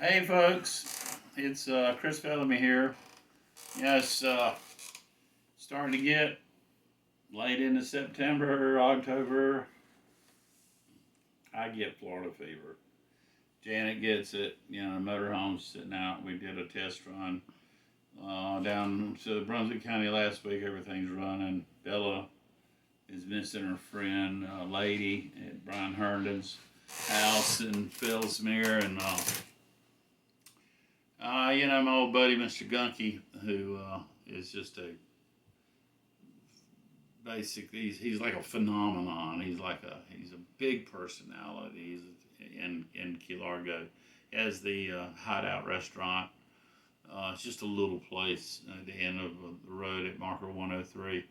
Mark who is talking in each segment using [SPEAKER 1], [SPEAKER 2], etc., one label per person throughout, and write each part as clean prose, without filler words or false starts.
[SPEAKER 1] Hey folks, it's Chris Bellamy here. Yes, starting to get late into September, October. I get Florida fever. Janet gets it. Motorhome's sitting out. We did a test run down to Brunswick County last week. Everything's running. Bella is missing her friend, Lady, at Brian Herndon's house in Fellsmere, and my old buddy, Mr. Gunky, who is just basically, he's like a phenomenon. He's a big personality. He's in Key Largo. He has the Hideout Restaurant. It's just a little place at the end of the road at Marker 103.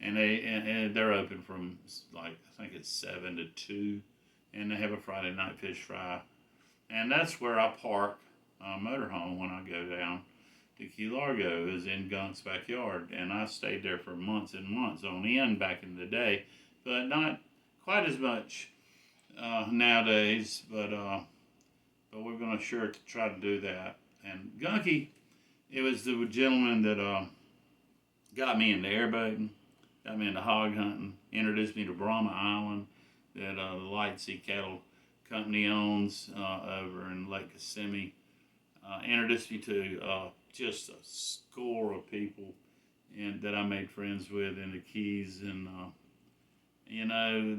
[SPEAKER 1] And they're open from, like, I think it's 7 to 2. And they have a Friday night fish fry. And that's where I park motorhome when I go down to Key Largo, is in Gunk's backyard, and I stayed there for months and months on end back in the day, but not quite as much nowadays. But we're gonna sure to try to do that. And Gunky, it was the gentleman that got me into airboating, got me into hog hunting, introduced me to Brahma Island, that the Light Sea Cattle Company owns over in Lake Kissimmee. Introduced me to just a score of people and that I made friends with in the Keys. And,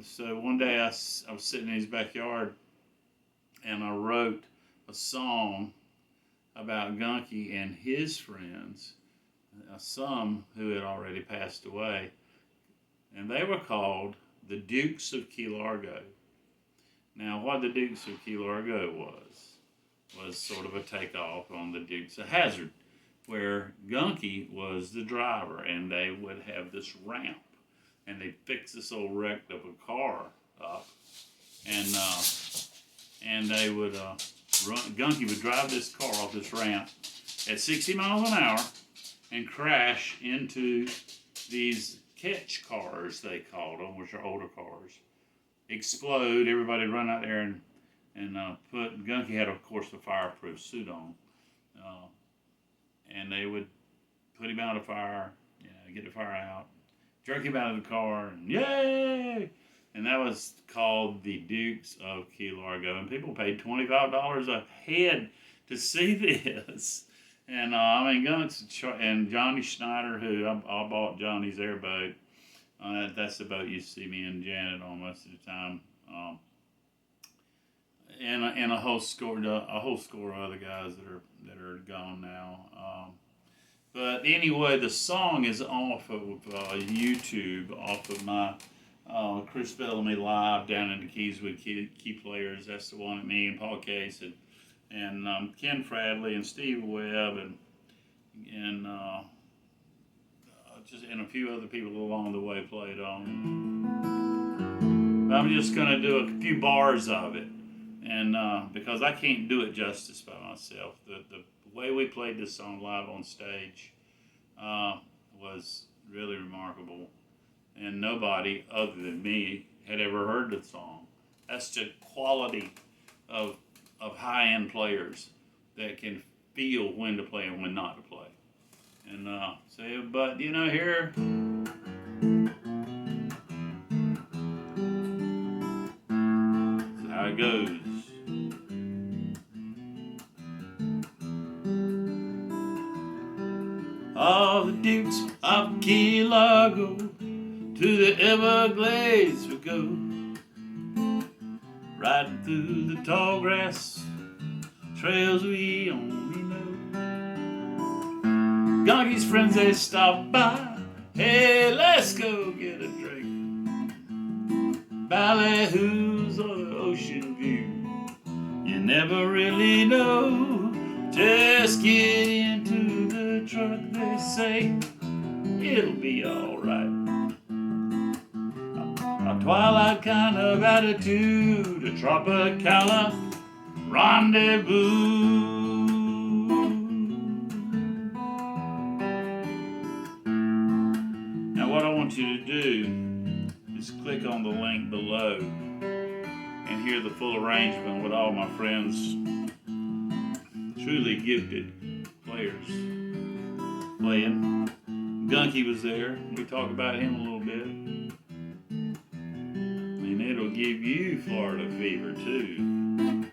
[SPEAKER 1] so one day I was sitting in his backyard and I wrote a song about Gunky and his friends, some who had already passed away. And they were called the Dukes of Key Largo. Now, what the Dukes of Key Largo was sort of a takeoff on the Dukes of Hazzard, where Gunky was the driver, and they would have this ramp, and they'd fix this old wreck of a car up, and they would Gunky would drive this car off this ramp at 60 miles an hour and crash into these catch cars, they called them, which are older cars, explode. Everybody run out there and put Gunky had, of course, a fireproof suit on, and they would put him out of fire, get the fire out, jerk him out of the car, and yay! And that was called the Dukes of Key Largo, and people paid $25 a head to see this. And Gunks and Johnny Schneider, who I bought Johnny's airboat. That's the boat you see me and Janet on most of the time. And a whole score of other guys that are gone now. But anyway, the song is off of YouTube, off of my Chris Bellamy Live down in the Keys with Key Players. That's the one that me and Paul Case and Ken Fradley and Steve Webb and a few other people along the way played on. But I'm just gonna do a few bars of it. And because I can't do it justice by myself, the way we played this song live on stage was really remarkable, and nobody other than me had ever heard the song. That's the quality of high-end players that can feel when to play and when not to play. And but here. That's how it goes. All the Dukes of Key Largo, to the Everglades we go, riding through the tall grass trails we only know. Gunky's friends, they stop by, hey, let's go get a drink. Ballyhoo's or the ocean view, you never really know. Just get into the truck, they say, it'll be alright. A twilight kind of attitude, a Tropicana rendezvous. Now what I want you to do is click on the link below and hear the full arrangement with all my friends truly gifted players playing. Gunky was there. We talk about him a little bit. And it'll give you Florida fever too.